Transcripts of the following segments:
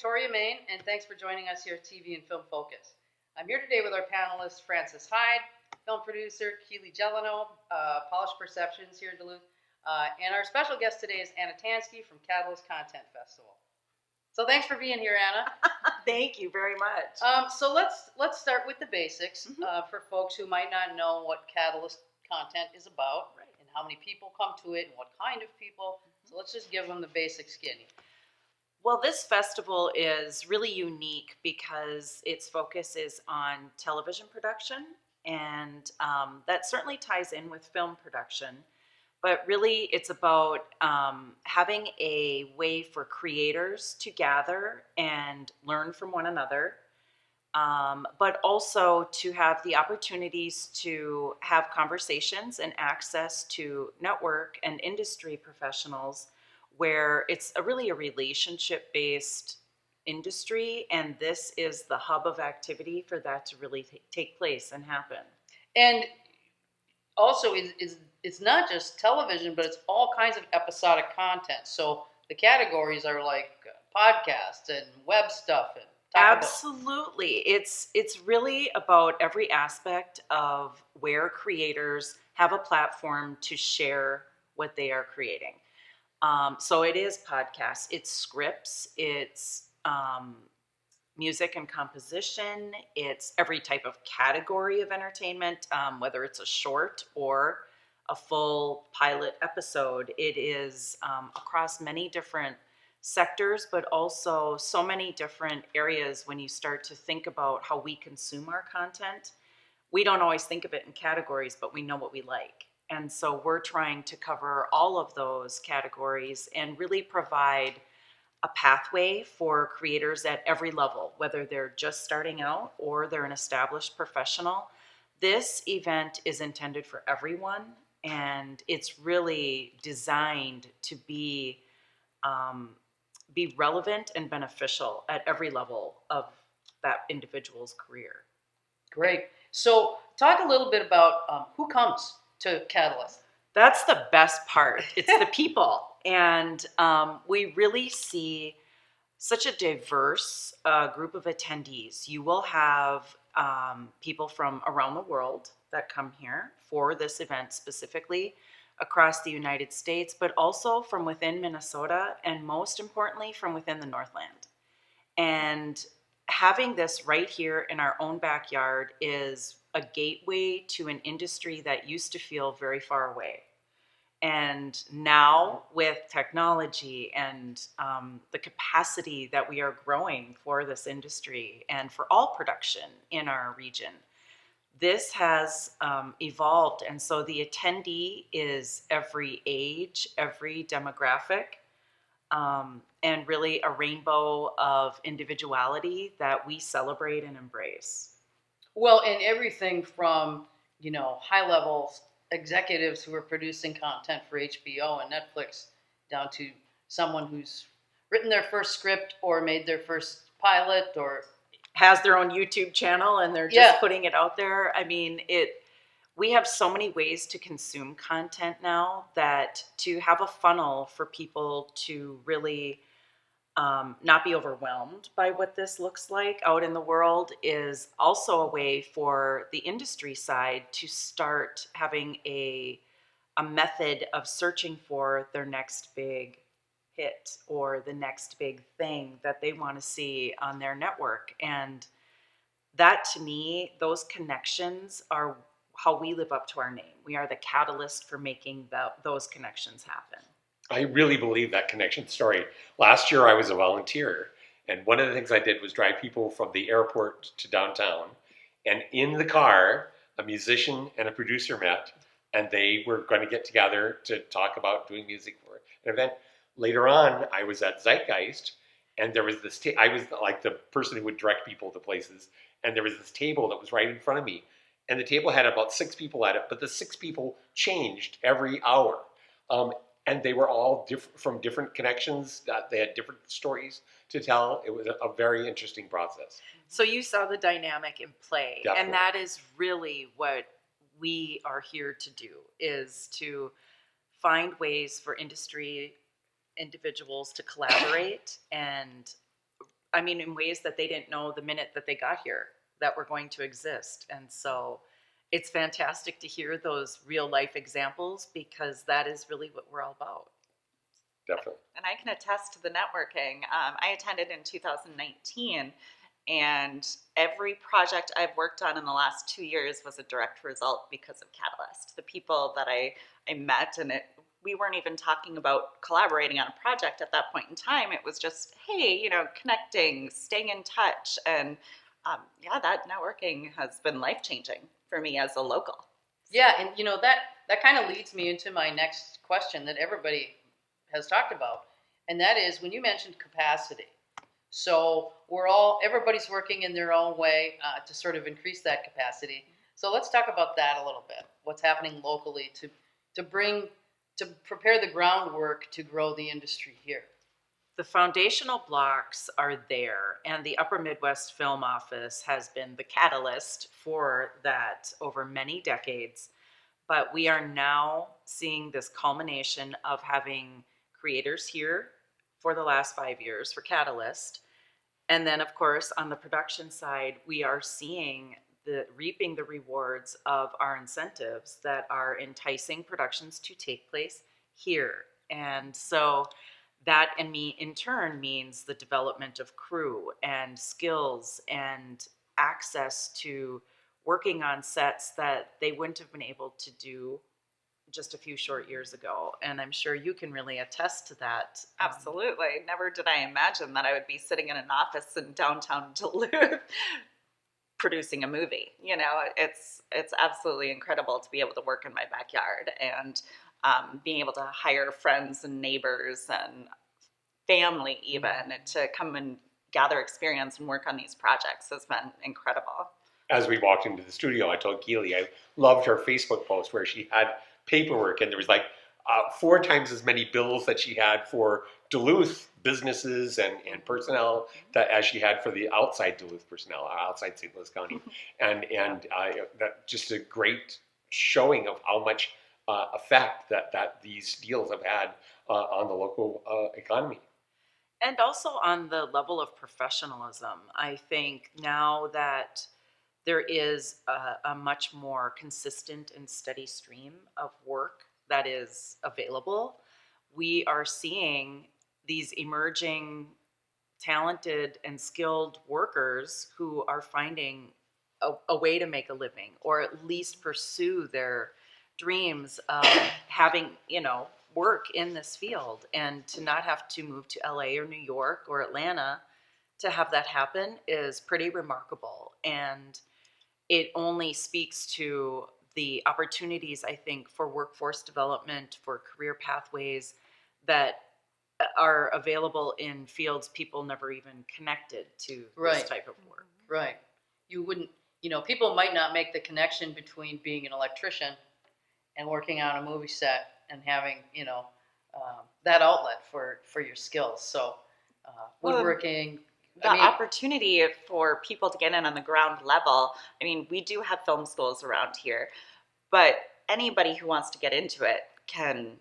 Victoria, Maine, and thanks for joining us here at TV and Film Focus. I'm here today with our panelists, Francis Heid, film producer, Keely Gelineau, Polished Perceptions here in Duluth, and our special guest today is Anna Tanski from Catalyst Content Festival. So thanks for being here, Anna. Thank you very much. So let's start with the basics for folks who might not know what Catalyst Content is about, right, and how many people come to it and what kind of people. So let's just give them the basic skinny. Well, this festival is really unique because its focus is on television production, and that certainly ties in with film production. But really, it's about having a way for creators to gather and learn from one another, but also to have the opportunities to have conversations and access to network and industry professionals where it's really a relationship-based industry, and this is the hub of activity for that to really take place and happen. And also, it's not just television, but it's all kinds of episodic content. So the categories are like podcasts and web stuff and absolutely. It's really about every aspect of where creators have a platform to share what they are creating. So it is podcasts, it's scripts, it's music and composition, it's every type of category of entertainment, whether it's a short or a full pilot episode. It is across many different sectors, but also so many different areas. When you start to think about how we consume our content, we don't always think of it in categories, but we know what we like. And so we're trying to cover all of those categories and really provide a pathway for creators at every level, whether they're just starting out or they're an established professional. This event is intended for everyone, and it's really designed to be relevant and beneficial at every level of that individual's career. Great. So talk a little bit about who comes to Catalyst. That's the best part. It's the people. And we really see such a diverse group of attendees. You will have people from around the world that come here for this event specifically, across the United States, but also from within Minnesota, and most importantly, from within the Northland. And having this right here in our own backyard is a gateway to an industry that used to feel very far away. And now with technology and the capacity that we are growing for this industry and for all production in our region, this has evolved. And so the attendee is every age, every demographic, and really a rainbow of individuality that we celebrate and embrace. Well, and everything from, high-level executives who are producing content for HBO and Netflix down to someone who's written their first script or made their first pilot or has their own YouTube channel and they're just putting it out there. I mean, we have so many ways to consume content now that to have a funnel for people to really not be overwhelmed by what this looks like out in the world is also a way for the industry side to start having a method of searching for their next big hit or the next big thing that they want to see on their network. And that, to me, those connections are how we live up to our name. We are the catalyst for making those connections happen. I really believe that connection story. Last year I was a volunteer, and one of the things I did was drive people from the airport to downtown, and in the car a musician and a producer met, and they were going to get together to talk about doing music for an event. Later on, I was at Zeitgeist, and there was this, I was like the person who would direct people to places, and there was this table that was right in front of me, and the table had about 6 people at it, but the 6 people changed every hour. And they were all from different connections. They had different stories to tell. It was a very interesting process. So you saw the dynamic in play. Definitely. And that is really what we are here to do, is to find ways for industry individuals to collaborate and I mean, in ways that they didn't know the minute that they got here that were going to exist. And so it's fantastic to hear those real life examples, because that is really what we're all about. Definitely. And I can attest to the networking. I attended in 2019, and every project I've worked on in the last 2 years was a direct result because of Catalyst. The people that I met, and we weren't even talking about collaborating on a project at that point in time. It was just, hey, you know, connecting, staying in touch. And yeah, that networking has been life-changing for me as a local. Yeah, and you know, that kind of leads me into my next question that everybody has talked about, and that is when you mentioned capacity. So everybody's working in their own way to sort of increase that capacity. So let's talk about that a little bit. What's happening locally to prepare the groundwork to grow the industry here? The foundational blocks are there, and the Upper Midwest Film Office has been the catalyst for that over many decades. But we are now seeing this culmination of having creators here for the last 5 years for Catalyst. And then, of course, on the production side, we are seeing reaping the rewards of our incentives that are enticing productions to take place here. And so that in turn means the development of crew and skills and access to working on sets that they wouldn't have been able to do just a few short years ago. And I'm sure you can really attest to that. Absolutely. Never did I imagine that I would be sitting in an office in downtown Duluth producing a movie. You know, it's absolutely incredible to be able to work in my backyard, and being able to hire friends and neighbors and family even to come and gather experience and work on these projects has been incredible. As we walked into the studio, I told Keely I loved her Facebook post where she had paperwork, and there was like 4 times as many bills that she had for Duluth businesses and personnel as she had for the outside Duluth personnel, outside St. Louis County, and that just a great showing of how much effect that these deals have had on the local economy. And also on the level of professionalism. I think now that there is a much more consistent and steady stream of work that is available, we are seeing these emerging talented and skilled workers who are finding a way to make a living, or at least pursue their dreams of having, you know, work in this field, and to not have to move to LA or New York or Atlanta to have that happen is pretty remarkable. And it only speaks to the opportunities, I think, for workforce development, for career pathways that are available in fields people never even connected to this type of work. Right. You wouldn't, you know, people might not make the connection between being an electrician and working on a movie set and having, you know, that outlet for your skills. So woodworking. The opportunity for people to get in on the ground level. I mean, we do have film schools around here, but anybody who wants to get into it can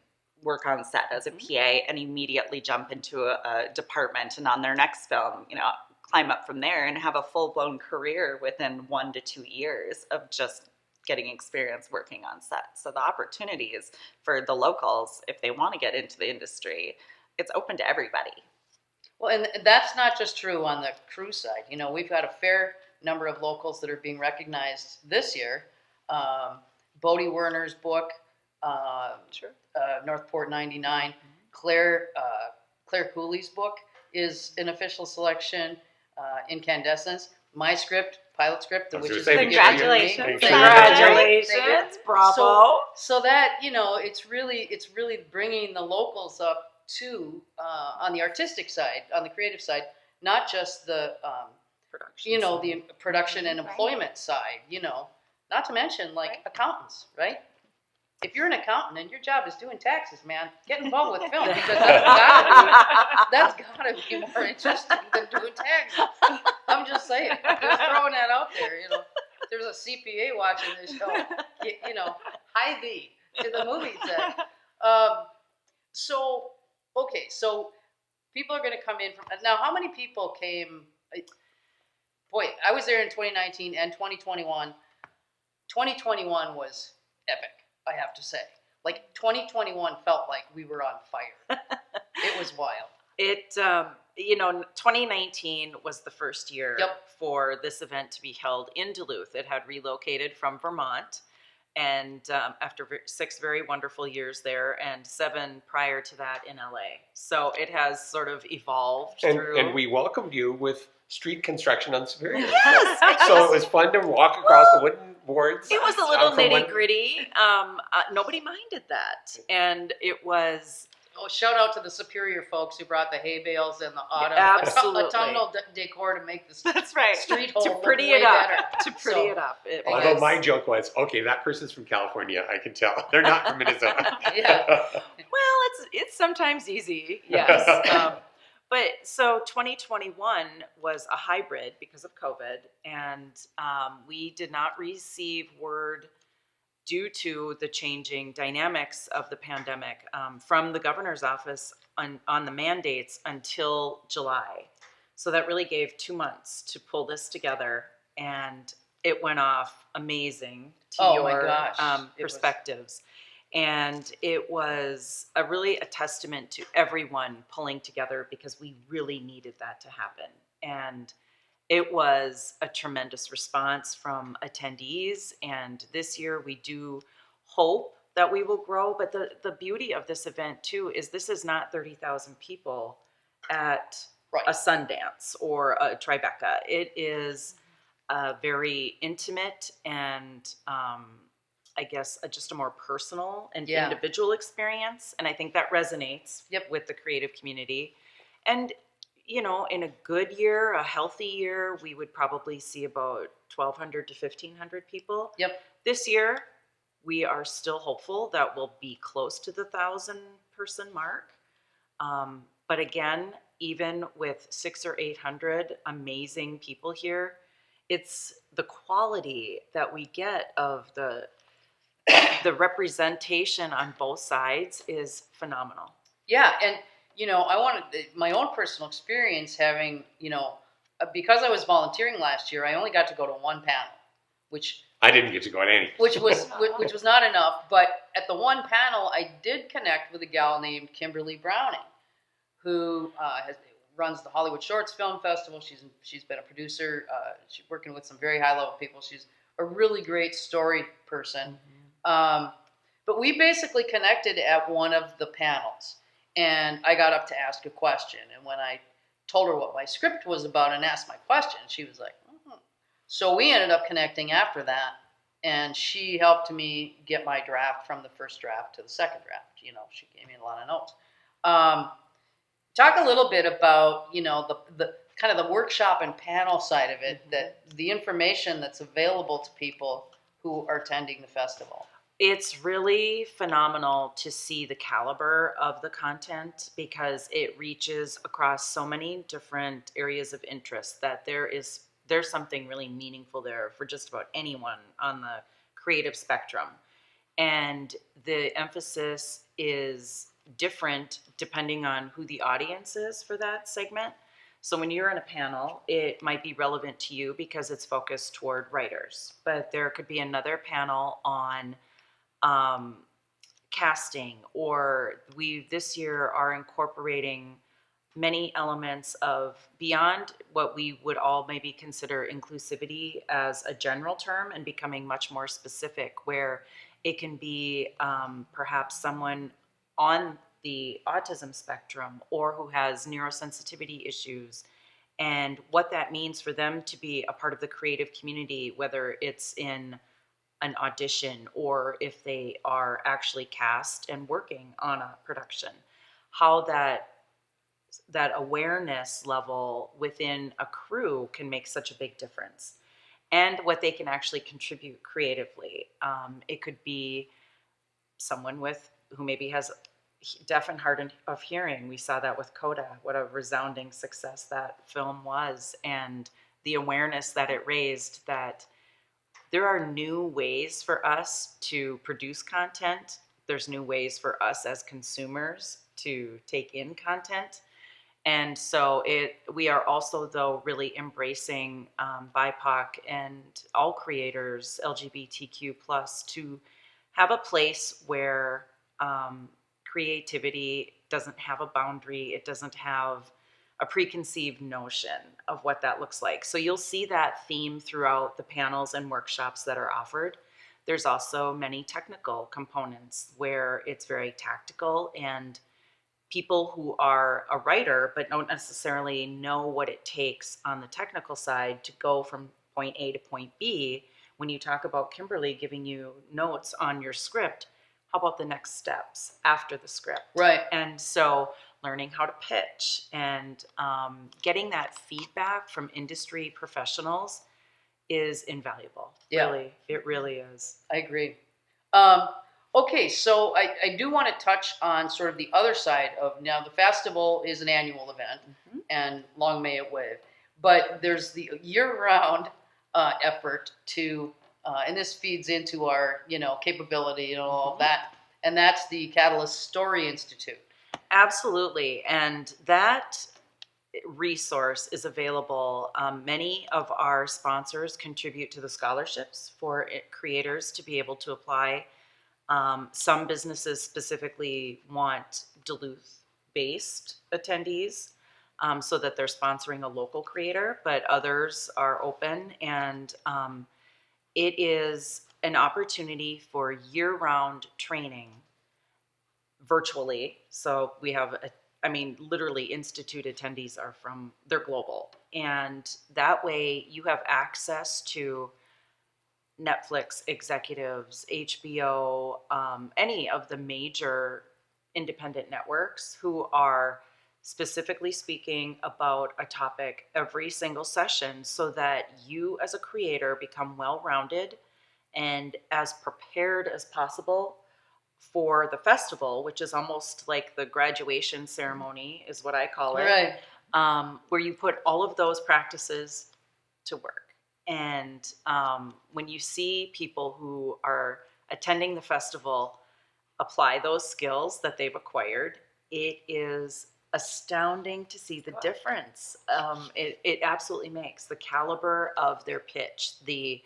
work on set as a PA and immediately jump into a department, and on their next film, you know, climb up from there and have a full-blown career within 1 to 2 years of just getting experience working on set. So the opportunities for the locals, if they want to get into the industry, it's open to everybody. Well, and that's not just true on the crew side. You know, we've got a fair number of locals that are being recognized this year. Bodie Werner's book, Northport 99. Claire Cooley's book is an official selection. Incandescence. My script, pilot script, The Witches of Congratulations. Congratulations. Bravo. So that, you know, it's really bringing the locals up to on the artistic side, on the creative side, not just the production, you know, the production and employment side, you know, not to mention like accountants, right? If you're an accountant and your job is doing taxes, man, get involved with film, because that's gotta be more interesting than doing taxes. I'm just saying, just throwing that out there, you know. If there's a CPA watching this show, you know, hi thee to the movie set. So people are going to come in from now. How many people came? Boy, I was there in 2019 and 2021. 2021 was epic, I have to say. Like 2021 felt like we were on fire. It was wild. It, 2019 was the first year for this event to be held in Duluth. It had relocated from Vermont, and after 6 very wonderful years there, and 7 prior to that in LA. So it has sort of evolved through. And we welcomed you with street construction on Superior. Yes, so it was fun to walk across the wooden boards. It was a little nitty gritty. Nobody minded that, and it was. Oh, shout out to the Superior folks who brought the hay bales and the autumnal decor to make the That's right. street hole to pretty look it way up. better. To pretty it up. It Although was. my joke was, okay, that person's from California. I can tell they're not from Minnesota. Yeah. Well, it's sometimes easy. Yes. But so 2021 was a hybrid because of COVID, and we did not receive word due to the changing dynamics of the pandemic from the governor's office on the mandates until July. So that really gave 2 months to pull this together, and it went off amazing to your perspectives. And it was really a testament to everyone pulling together because we really needed that to happen. And it was a tremendous response from attendees. And this year we do hope that we will grow. But the beauty of this event too is this is not 30,000 people at a Sundance or a Tribeca. It is a very intimate and I guess just a more personal and individual experience. And I think that resonates with the creative community. And, in a good year, a healthy year, we would probably see about 1,200 to 1,500 people. This year, we are still hopeful that we'll be close to the 1,000-person mark. But again, even with 600 or 800 amazing people here, it's the quality that we get of the representation on both sides is phenomenal. Yeah, and I wanted my own personal experience having, because I was volunteering last year, I only got to go to one panel, which I didn't get to go to any. Which was not enough, but at the one panel, I did connect with a gal named Kimberly Browning, who runs the Hollywood Shorts Film Festival. She's been a producer. She's working with some very high level people. She's a really great story person. But we basically connected at one of the panels, and I got up to ask a question. And when I told her what my script was about and asked my question, she was like, So we ended up connecting after that, and she helped me get my draft from the first draft to the second draft. She gave me a lot of notes. Talk a little bit about, the kind of the workshop and panel side of it, that the information that's available to people who are attending the festival. It's really phenomenal to see the caliber of the content because it reaches across so many different areas of interest that there's something really meaningful there for just about anyone on the creative spectrum. And the emphasis is different depending on who the audience is for that segment. So when you're in a panel, it might be relevant to you because it's focused toward writers. But there could be another panel on casting, or we this year are incorporating many elements of beyond what we would all maybe consider inclusivity as a general term and becoming much more specific, where it can be perhaps someone on the autism spectrum or who has neurosensitivity issues, and what that means for them to be a part of the creative community, whether it's in an audition or if they are actually cast and working on a production, how that awareness level within a crew can make such a big difference, and what they can actually contribute creatively. It could be someone who maybe has deaf and hard of hearing. We saw that with Coda, what a resounding success that film was, and the awareness that it raised that there are new ways for us to produce content. There's new ways for us as consumers to take in content. And so we are also, though, really embracing BIPOC and all creators, LGBTQ plus, to have a place where creativity doesn't have a boundary. It doesn't have a preconceived notion of what that looks like. So you'll see that theme throughout the panels and workshops that are offered. There's also many technical components where it's very tactical, and people who are a writer but don't necessarily know what it takes on the technical side to go from point A to point B. When you talk about Kimberly giving you notes on your script, how about the next steps after the script? Right. And so learning how to pitch and getting that feedback from industry professionals is invaluable. Yeah. Really, it really is. I agree. Okay, so I do want to touch on sort of the other side of, now the festival is an annual event, and long may it wave, but there's the year-round effort to, and this feeds into our, capability and all of that, and that's the Catalyst Story Institute. Absolutely, and that resource is available. Many of our sponsors contribute to the scholarships for creators to be able to apply. Some businesses specifically want Duluth-based attendees so that they're sponsoring a local creator, but others are open, and it is an opportunity for year-round training virtually. So we have literally institute attendees they're global. And that way you have access to Netflix executives, HBO, any of the major independent networks who are specifically speaking about a topic every single session, so that you as a creator become well-rounded and as prepared as possible for the festival, which is almost like the graduation ceremony, is what I call it. Right. Where you put all of those practices to work. And when you see people who are attending the festival apply those skills that they've acquired, it is astounding to see the difference. It absolutely makes the caliber of their pitch, the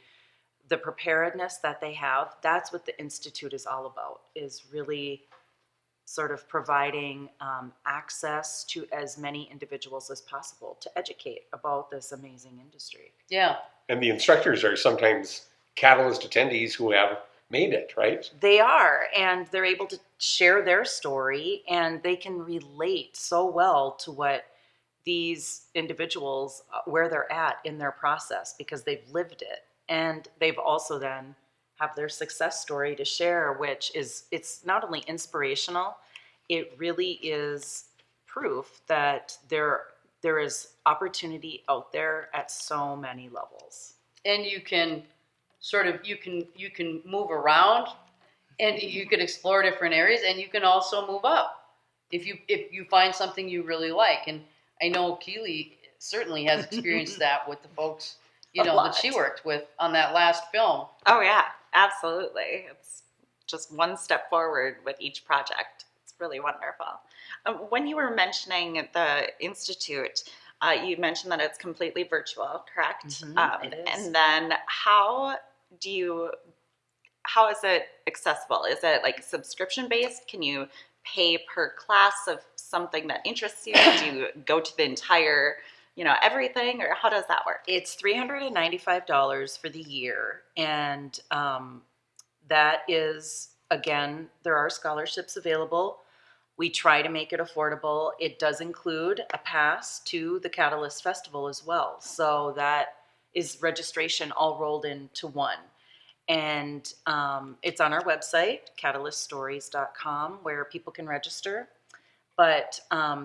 preparedness that they have. That's what the Institute is all about, is really sort of providing access to as many individuals as possible to educate about this amazing industry. Yeah. And the instructors are sometimes Catalyst attendees who have made it, right? They are, and they're able to share their story, and they can relate so well to what these individuals, where they're at in their process, because they've lived it. And they've also then have their success story to share, which is, it's not only inspirational, it really is proof that there is opportunity out there at so many levels. And you can sort of, you can move around, and you can explore different areas, and you can also move up if you find something you really like. And I know Keely certainly has experienced that with the folks, that she worked with on that last film. Oh yeah, absolutely. It's just one step forward with each project. It's really wonderful. When you were mentioning the Institute, you mentioned that it's completely virtual, correct? It is. And then how is it accessible? Is it like subscription based? Can you pay per class of something that interests you? Do you go to the entire, everything, or how does that work? It's $395 for the year, and that is, again, there are scholarships available. We try to make it affordable. It does include a pass to the Catalyst Festival as well, so that is registration all rolled into one. And it's on our website, catalyststories.com, where people can register. But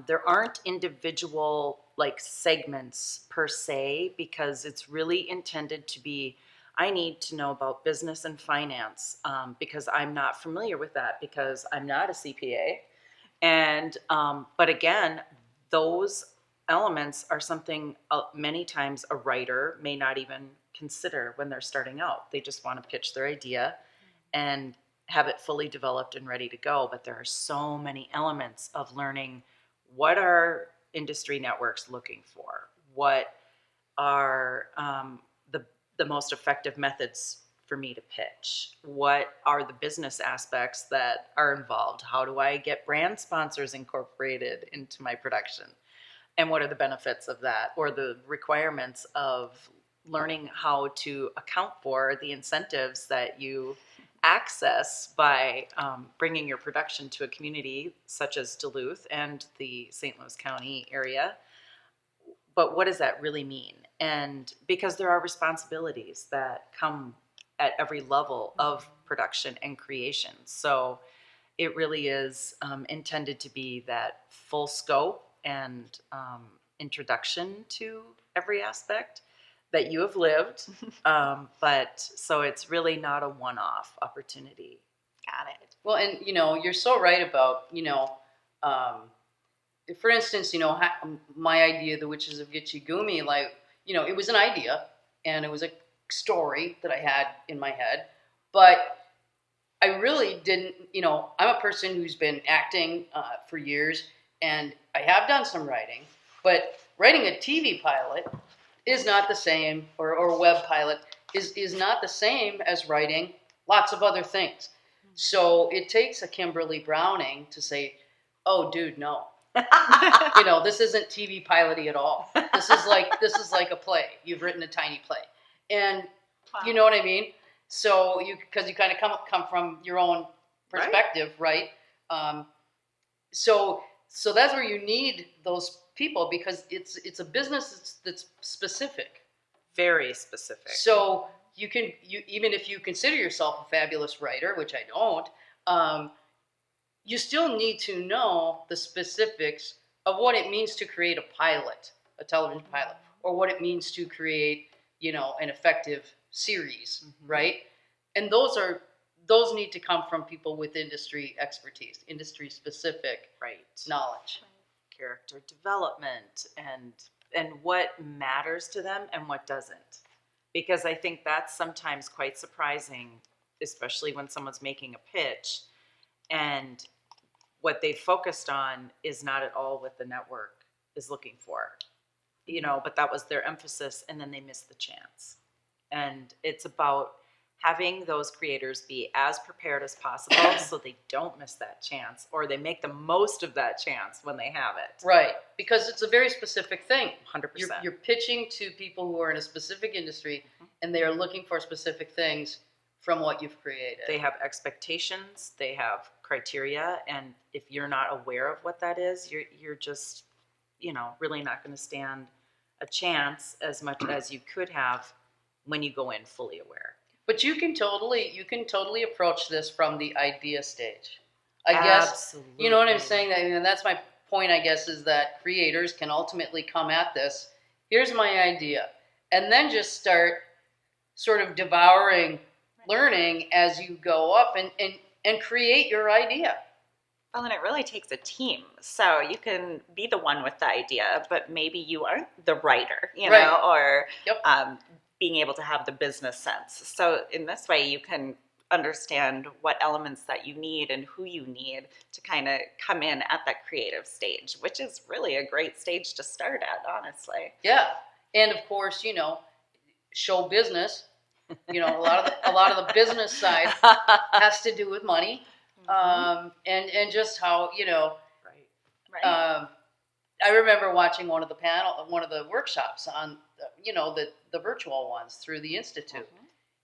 there aren't individual segments per se, because it's really intended to be, I need to know about business and finance because I'm not familiar with that, because I'm not a CPA. And but again, those elements are something many times a writer may not even consider when they're starting out. They just want to pitch their idea and have it fully developed and ready to go. But there are so many elements of learning what are industry networks looking for? What are the most effective methods for me to pitch? What are the business aspects that are involved? How do I get brand sponsors incorporated into my production? And what are the benefits of that, or the requirements of learning how to account for the incentives that you access by bringing your production to a community such as Duluth and the St. Louis County area? But what does that really mean? And because there are responsibilities that come at every level of production and creation. So it really is intended to be that full scope and introduction to every aspect that you have lived. But so it's really not a one-off opportunity. Got it. Well, and you're so right about for instance, my idea, The Witches of Gitche Gumi, like it was an idea and it was a story that I had in my head, but I really didn't. I'm a person who's been acting for years, and I have done some writing, but writing a TV pilot is not the same, or a web pilot is not the same as writing lots of other things. So it takes a Kimberly Browning to say, "Oh, dude, no, this isn't TV piloty at all. This is like a play. You've written a tiny play," and you know what I mean. So because you kind of come from your own perspective, right? So that's where you need those people, because it's a business that's specific, very specific. So you even if you consider yourself a fabulous writer, which I don't, you still need to know the specifics of what it means to create a pilot, a television pilot, or what it means to create an effective series, right? And those need to come from people with industry expertise, industry specific knowledge, character development, and what matters to them and what doesn't. Because I think that's sometimes quite surprising, especially when someone's making a pitch and what they focused on is not at all what the network is looking for. But that was their emphasis, and then they missed the chance. And it's about having those creators be as prepared as possible so they don't miss that chance, or they make the most of that chance when they have it. Right, because it's a very specific thing. 100%. You're pitching to people who are in a specific industry, and they are looking for specific things from what you've created. They have expectations, they have criteria, and if you're not aware of what that is, you're just, really not going to stand a chance as much as you could have when you go in fully aware. But you can totally approach this from the idea stage. I guess, absolutely. You know what I'm saying? And that's my point, I guess, is that creators can ultimately come at this. Here's my idea. And then just start sort of devouring, learning as you go up and create your idea. Well, and it really takes a team. So you can be the one with the idea, but maybe you aren't the writer, or being able to have the business sense. So in this way, you can understand what elements that you need and who you need to kind of come in at that creative stage, which is really a great stage to start at, honestly. Yeah. And of course, show business, a lot of the business side has to do with money. And just how, Right. I remember watching one of the workshops on, the virtual ones through the Institute.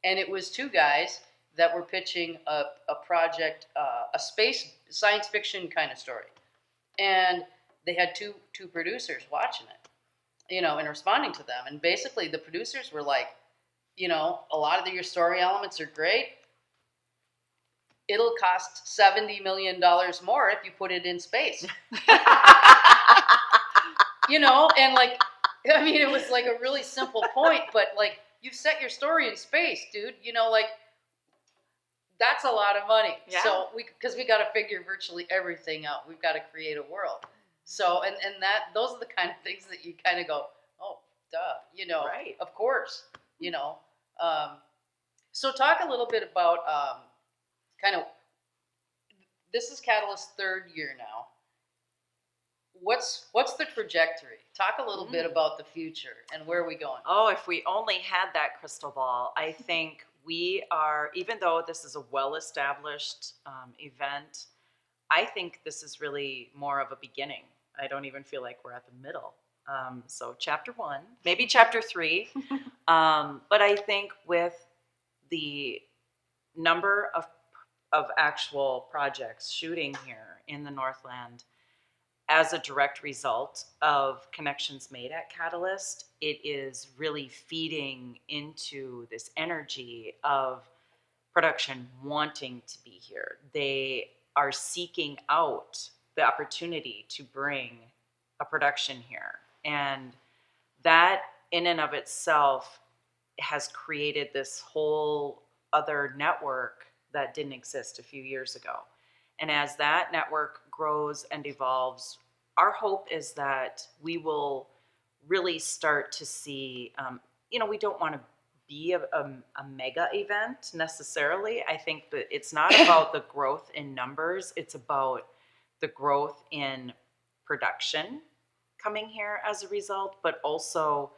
And it was two guys that were pitching a project, a space science fiction kind of story. And they had two producers watching it, and responding to them. And basically the producers were like, a lot of your story elements are great. It'll cost $70 million more if you put it in space. And it was like a really simple point, but like, you've set your story in space, dude. That's a lot of money. Yeah. So because we got to figure virtually everything out. We've got to create a world. So and those are the kind of things that you kind of go, oh, duh, Right. Of course, So talk a little bit about kind of, this is Catalyst's third year now. what's the trajectory? Talk a little bit about the future and where are we going? Oh, if we only had that crystal ball, I think we are, even though this is a well-established event, I think this is really more of a beginning. I don't even feel like we're at the middle. So chapter 1, maybe chapter 3. But I think with the number of actual projects shooting here in the Northland, as a direct result of connections made at Catalyst, it is really feeding into this energy of production wanting to be here. They are seeking out the opportunity to bring a production here. And that in and of itself has created this whole other network that didn't exist a few years ago. And as that network grows and evolves, our hope is that we will really start to see, we don't want to be a mega event necessarily. I think that it's not about the growth in numbers, it's about the growth in production coming here as a result, but also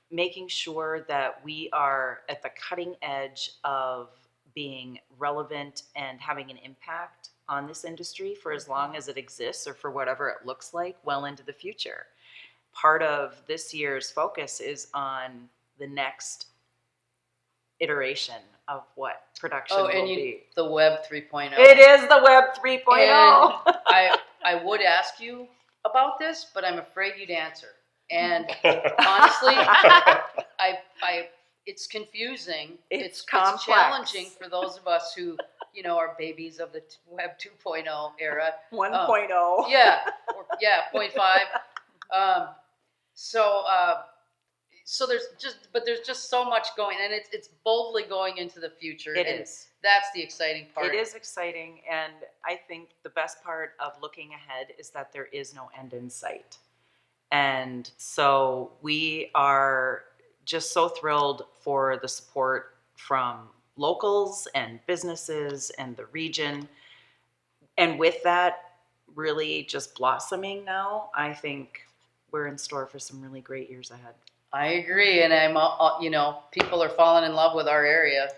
making sure that we are at the cutting edge of being relevant and having an impact on this industry for as long as it exists or for whatever it looks like well into the future. Part of this year's focus is on the next iteration of what production will be. The Web 3.0. It is the Web 3.0. And I would ask you about this, but I'm afraid you'd answer. And honestly, it's confusing. It's It's complex. challenging for those of us who, are babies of the Web 2.0 era. 1.0. Yeah, 0.5. So there's just so much going, and it's boldly going into the future. It and is. That's the exciting part. It is exciting, and I think the best part of looking ahead is that there is no end in sight. And so we are just so thrilled for the support from locals and businesses and the region. And with that really just blossoming now, I think we're in store for some really great years ahead. I agree, and I'm, people are falling in love with our area.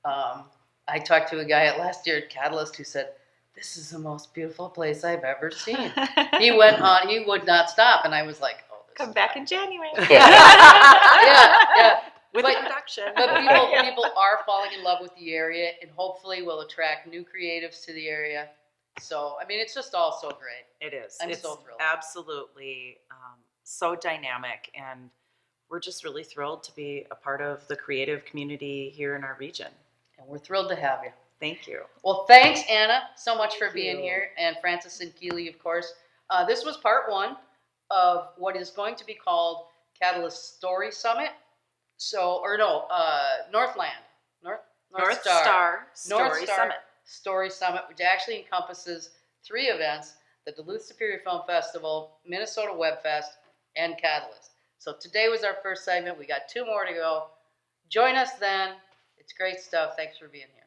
I talked to a guy last year at Catalyst who said, "This is the most beautiful place I've ever seen." He went on; he would not stop, and I was like, "Oh, Come back in January. yeah." With But- production. But people are falling in love with the area, and hopefully will attract new creatives to the area. So, it's just all so great. It is. I'm It's so thrilled. absolutely so dynamic, and we're just really thrilled to be a part of the creative community here in our region. And we're thrilled to have you. Thank you. Well, thanks, Anna, so much for Thank being you. here, and Francis and Keely, of course. This was part 1 of what is going to be called Catalyst Story Summit. Northland. North Star Story Summit. Story Summit, which actually encompasses 3 events: the Duluth Superior Film Festival, Minnesota Web Fest, and Catalyst. So today was our first segment. We got 2 more to go. Join us then. It's great stuff. Thanks for being here.